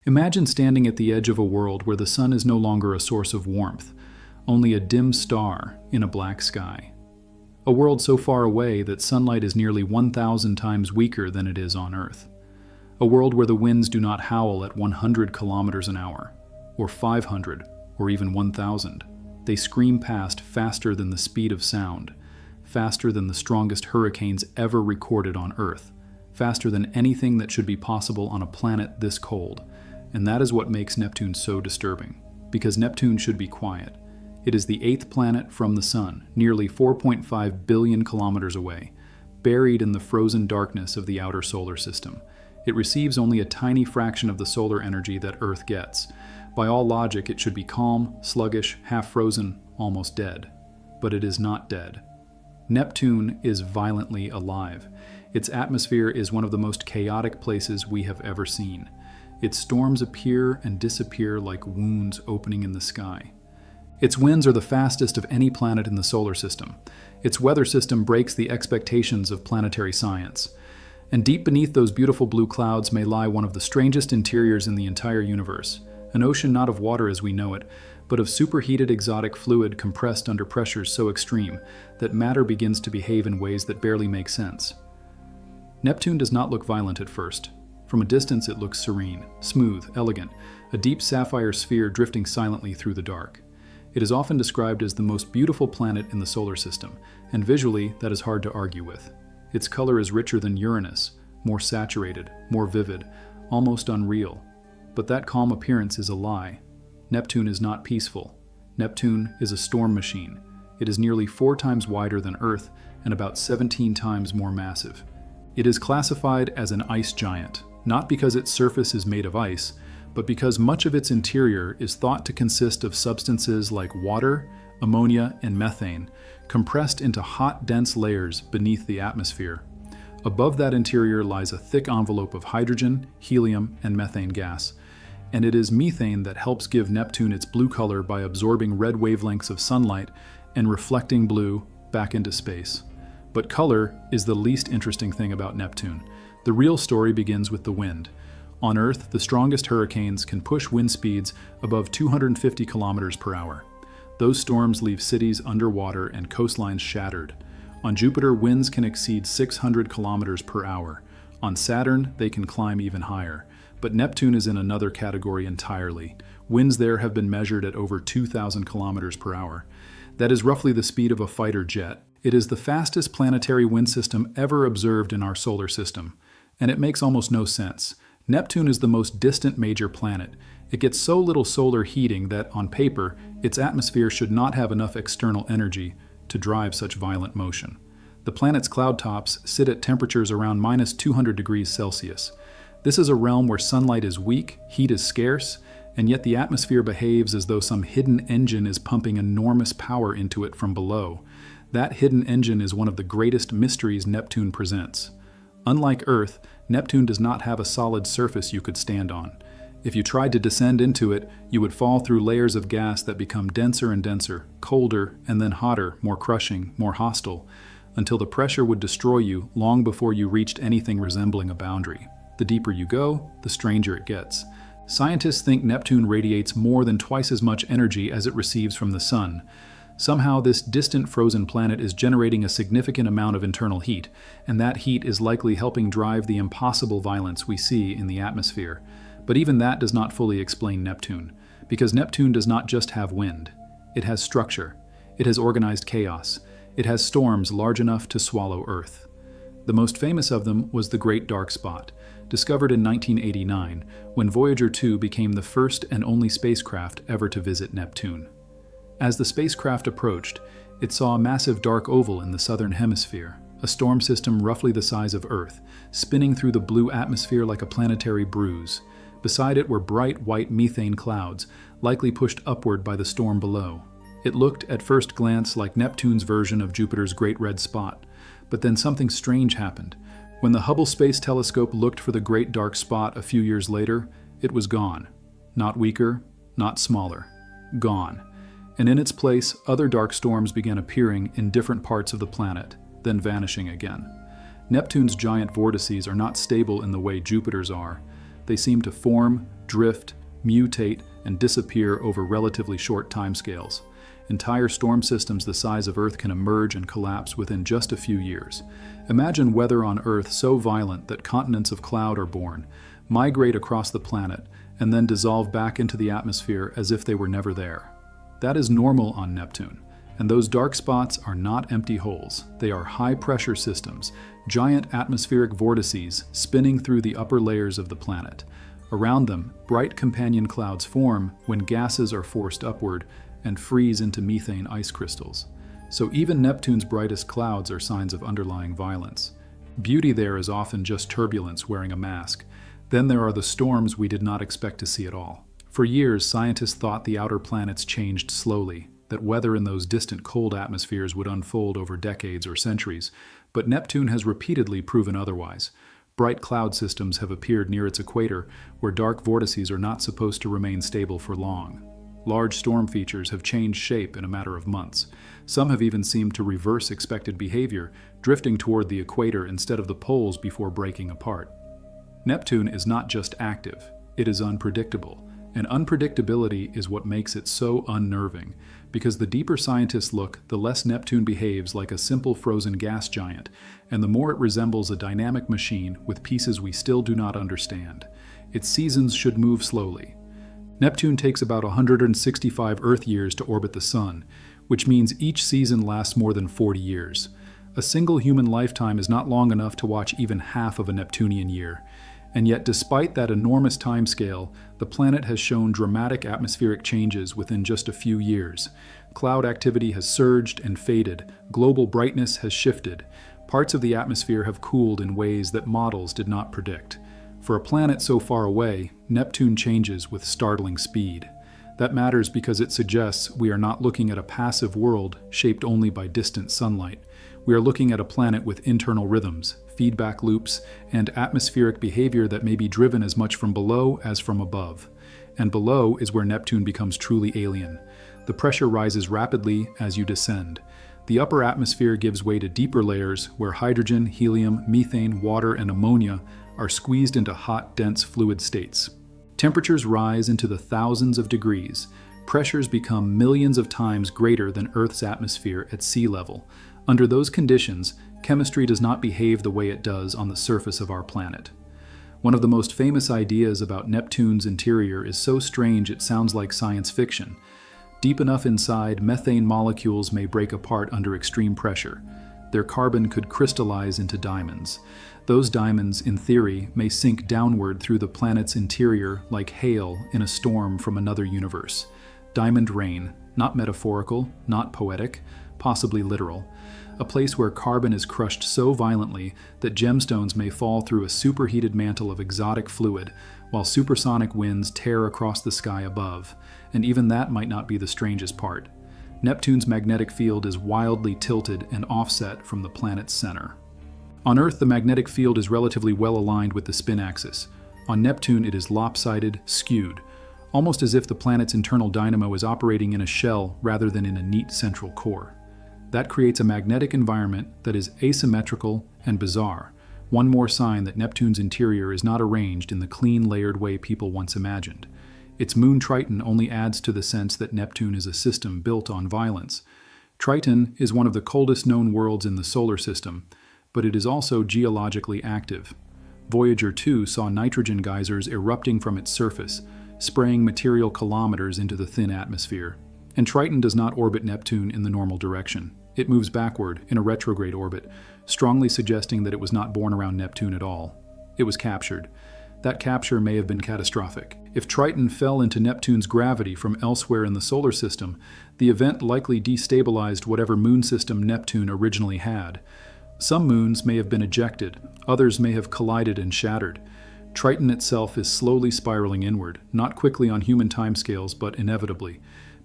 Imagine standing at the edge of a world where the sun is no longer a source of warmth, only a dim star in a black sky. A world so far away that sunlight is nearly 1,000 times weaker than it is on Earth. A world where the winds do not howl at 100 kilometers an hour, or 500, or even 1,000. They scream past faster than the speed of sound, faster than the strongest hurricanes ever recorded on Earth, faster than anything that should be possible on a planet this cold. And that is what makes Neptune so disturbing, because Neptune should be quiet. It is the 8th planet from the Sun, nearly 4.5 billion kilometers away, buried in the frozen darkness of the outer solar system. It receives only a tiny fraction of the solar energy that Earth gets. By all logic, it should be calm, sluggish, half-frozen, almost dead. But it is not dead. Neptune is violently alive. Its atmosphere is one of the most chaotic places we have ever seen. Its storms appear and disappear like wounds opening in the sky. Its winds are the fastest of any planet in the solar system. Its weather system breaks the expectations of planetary science. And deep beneath those beautiful blue clouds may lie one of the strangest interiors in the entire universe. An ocean not of water as we know it, but of superheated exotic fluid compressed under pressures so extreme that matter begins to behave in ways that barely make sense. Neptune does not look violent at first. From a distance it looks serene, smooth, elegant, a deep sapphire sphere drifting silently through the dark. It is often described as the most beautiful planet in the solar system, and visually that is hard to argue with. Its color is richer than Uranus, more saturated, more vivid, almost unreal. But that calm appearance is a lie. Neptune is not peaceful. Neptune is a storm machine. It is nearly 4 times wider than Earth and about 17 times more massive. It is classified as an ice giant, not because its surface is made of ice, but because much of its interior is thought to consist of substances like water, ammonia, and methane, compressed into hot, dense layers beneath the atmosphere. Above that interior lies a thick envelope of hydrogen, helium, and methane gas, and it is methane that helps give Neptune its blue color by absorbing red wavelengths of sunlight and reflecting blue back into space. But color is the least interesting thing about Neptune. The real story begins with the wind. On Earth, the strongest hurricanes can push wind speeds above 250 kilometers per hour. Those storms leave cities underwater and coastlines shattered. On Jupiter, winds can exceed 600 kilometers per hour. On Saturn, they can climb even higher. But Neptune is in another category entirely. Winds there have been measured at over 2,000 kilometers per hour. That is roughly the speed of a fighter jet. It is the fastest planetary wind system ever observed in our solar system. And it makes almost no sense. Neptune is the most distant major planet. It gets so little solar heating that, on paper, its atmosphere should not have enough external energy to drive such violent motion. The planet's cloud tops sit at temperatures around minus 200 degrees Celsius. This is a realm where sunlight is weak, heat is scarce, and yet the atmosphere behaves as though some hidden engine is pumping enormous power into it from below. That hidden engine is one of the greatest mysteries Neptune presents. Unlike Earth, Neptune does not have a solid surface you could stand on. If you tried to descend into it, you would fall through layers of gas that become denser and denser, colder, and then hotter, more crushing, more hostile, until the pressure would destroy you long before you reached anything resembling a boundary. The deeper you go, the stranger it gets. Scientists think Neptune radiates more than twice as much energy as it receives from the Sun. Somehow, this distant frozen planet is generating a significant amount of internal heat, and that heat is likely helping drive the impossible violence we see in the atmosphere. But even that does not fully explain Neptune, because Neptune does not just have wind. It has structure. It has organized chaos. It has storms large enough to swallow Earth. The most famous of them was the Great Dark Spot, discovered in 1989, when Voyager 2 became the first and only spacecraft ever to visit Neptune. As the spacecraft approached, it saw a massive dark oval in the southern hemisphere, a storm system roughly the size of Earth, spinning through the blue atmosphere like a planetary bruise. Beside it were bright white methane clouds, likely pushed upward by the storm below. It looked at first glance like Neptune's version of Jupiter's Great Red Spot, but then something strange happened. When the Hubble Space Telescope looked for the Great Dark Spot a few years later, it was gone. Not weaker, not smaller. Gone. And in its place, other dark storms began appearing in different parts of the planet, then vanishing again. Neptune's giant vortices are not stable in the way Jupiter's are. They seem to form, drift, mutate, and disappear over relatively short timescales. Entire storm systems the size of Earth can emerge and collapse within just a few years. Imagine weather on Earth so violent that continents of cloud are born, migrate across the planet, and then dissolve back into the atmosphere as if they were never there. That is normal on Neptune. And those dark spots are not empty holes. They are high-pressure systems, giant atmospheric vortices spinning through the upper layers of the planet. Around them, bright companion clouds form when gases are forced upward and freeze into methane ice crystals. So even Neptune's brightest clouds are signs of underlying violence. Beauty there is often just turbulence wearing a mask. Then there are the storms we did not expect to see at all. For years, scientists thought the outer planets changed slowly, that weather in those distant cold atmospheres would unfold over decades or centuries, but Neptune has repeatedly proven otherwise. Bright cloud systems have appeared near its equator, where dark vortices are not supposed to remain stable for long. Large storm features have changed shape in a matter of months. Some have even seemed to reverse expected behavior, drifting toward the equator instead of the poles before breaking apart. Neptune is not just active, it is unpredictable. And unpredictability is what makes it so unnerving, because the deeper scientists look, the less Neptune behaves like a simple frozen gas giant, and the more it resembles a dynamic machine with pieces we still do not understand. Its seasons should move slowly. Neptune takes about 165 Earth years to orbit the Sun, which means each season lasts more than 40 years. A single human lifetime is not long enough to watch even half of a Neptunian year. And yet, despite that enormous timescale, the planet has shown dramatic atmospheric changes within just a few years. Cloud activity has surged and faded, global brightness has shifted, parts of the atmosphere have cooled in ways that models did not predict. For a planet so far away, Neptune changes with startling speed. That matters because it suggests we are not looking at a passive world shaped only by distant sunlight. We are looking at a planet with internal rhythms, feedback loops, and atmospheric behavior that may be driven as much from below as from above. And below is where Neptune becomes truly alien. The pressure rises rapidly as you descend. The upper atmosphere gives way to deeper layers where hydrogen, helium, methane, water, and ammonia are squeezed into hot, dense fluid states. Temperatures rise into the thousands of degrees. Pressures become millions of times greater than Earth's atmosphere at sea level. Under those conditions, chemistry does not behave the way it does on the surface of our planet. One of the most famous ideas about Neptune's interior is so strange it sounds like science fiction. Deep enough inside, methane molecules may break apart under extreme pressure. Their carbon could crystallize into diamonds. Those diamonds, in theory, may sink downward through the planet's interior like hail in a storm from another universe. Diamond rain, not metaphorical, not poetic, possibly literal. A place where carbon is crushed so violently that gemstones may fall through a superheated mantle of exotic fluid, while supersonic winds tear across the sky above. And even that might not be the strangest part. Neptune's magnetic field is wildly tilted and offset from the planet's center. On Earth, the magnetic field is relatively well aligned with the spin axis. On Neptune, it is lopsided, skewed, almost as if the planet's internal dynamo is operating in a shell rather than in a neat central core. That creates a magnetic environment that is asymmetrical and bizarre, one more sign that Neptune's interior is not arranged in the clean, layered way people once imagined. Its moon Triton only adds to the sense that Neptune is a system built on violence. Triton is one of the coldest known worlds in the solar system, but it is also geologically active. Voyager 2 saw nitrogen geysers erupting from its surface, spraying material kilometers into the thin atmosphere. And Triton does not orbit Neptune in the normal direction. It moves backward in a retrograde orbit, strongly suggesting that it was not born around Neptune at all. It was captured. That capture may have been catastrophic. If Triton fell into Neptune's gravity from elsewhere in the solar system, the event likely destabilized whatever moon system Neptune originally had. Some moons may have been ejected, others may have collided and shattered. Triton itself is slowly spiraling inward, not quickly on human timescales, but inevitably.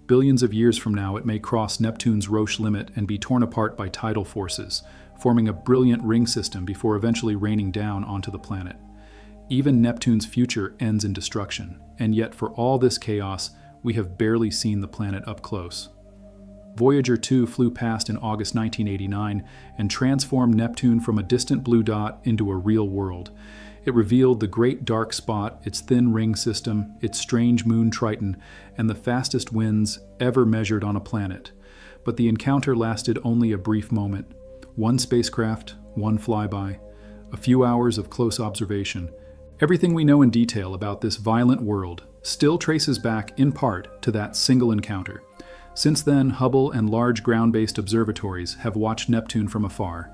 Billions of years from now, it may cross Neptune's Roche limit and be torn apart by tidal forces, forming a brilliant ring system before eventually raining down onto the planet. Even Neptune's future ends in destruction, and yet for all this chaos, we have barely seen the planet up close. Voyager 2 flew past in August 1989 and transformed Neptune from a distant blue dot into a real world. It revealed the great dark spot, its thin ring system, its strange moon Triton, and the fastest winds ever measured on a planet. But the encounter lasted only a brief moment. One spacecraft, one flyby, a few hours of close observation. Everything we know in detail about this violent world still traces back, in part, to that single encounter. Since then, Hubble and large ground-based observatories have watched Neptune from afar.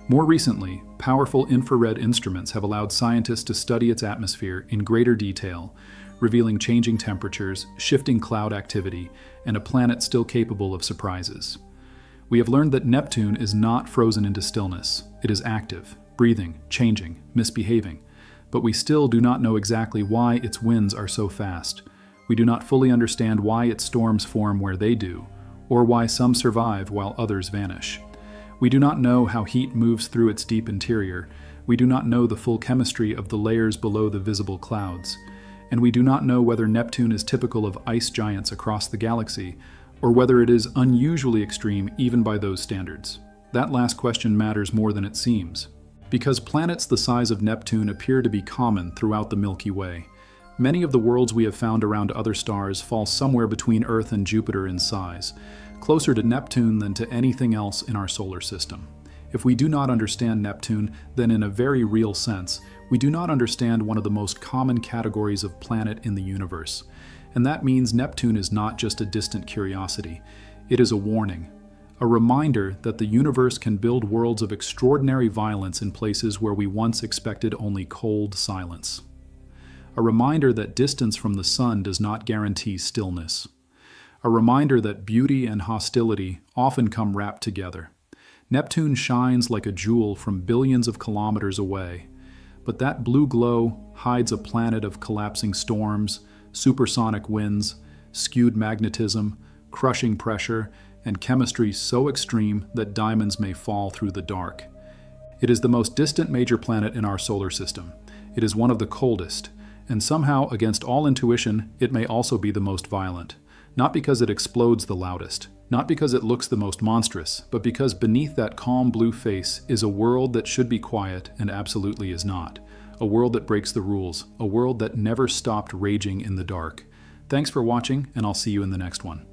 More recently, powerful infrared instruments have allowed scientists to study its atmosphere in greater detail, revealing changing temperatures, shifting cloud activity, and a planet still capable of surprises. We have learned that Neptune is not frozen into stillness. It is active, breathing, changing, misbehaving. But we still do not know exactly why its winds are so fast. We do not fully understand why its storms form where they do, or why some survive while others vanish. We do not know how heat moves through its deep interior. We do not know the full chemistry of the layers below the visible clouds. And we do not know whether Neptune is typical of ice giants across the galaxy, or whether it is unusually extreme even by those standards. That last question matters more than it seems, because planets the size of Neptune appear to be common throughout the Milky Way. Many of the worlds we have found around other stars fall somewhere between Earth and Jupiter in size, closer to Neptune than to anything else in our solar system. If we do not understand Neptune, then in a very real sense, we do not understand one of the most common categories of planet in the universe. And that means Neptune is not just a distant curiosity. It is a warning, a reminder that the universe can build worlds of extraordinary violence in places where we once expected only cold silence. A reminder that distance from the sun does not guarantee stillness. A reminder that beauty and hostility often come wrapped together. Neptune shines like a jewel from billions of kilometers away, but that blue glow hides a planet of collapsing storms, supersonic winds, skewed magnetism, crushing pressure, and chemistry so extreme that diamonds may fall through the dark. It is the most distant major planet in our solar system. It is one of the coldest, and somehow, against all intuition, it may also be the most violent. Not because it explodes the loudest, not because it looks the most monstrous, but because beneath that calm blue face is a world that should be quiet and absolutely is not. A world that breaks the rules, a world that never stopped raging in the dark. Thanks for watching, and I'll see you in the next one.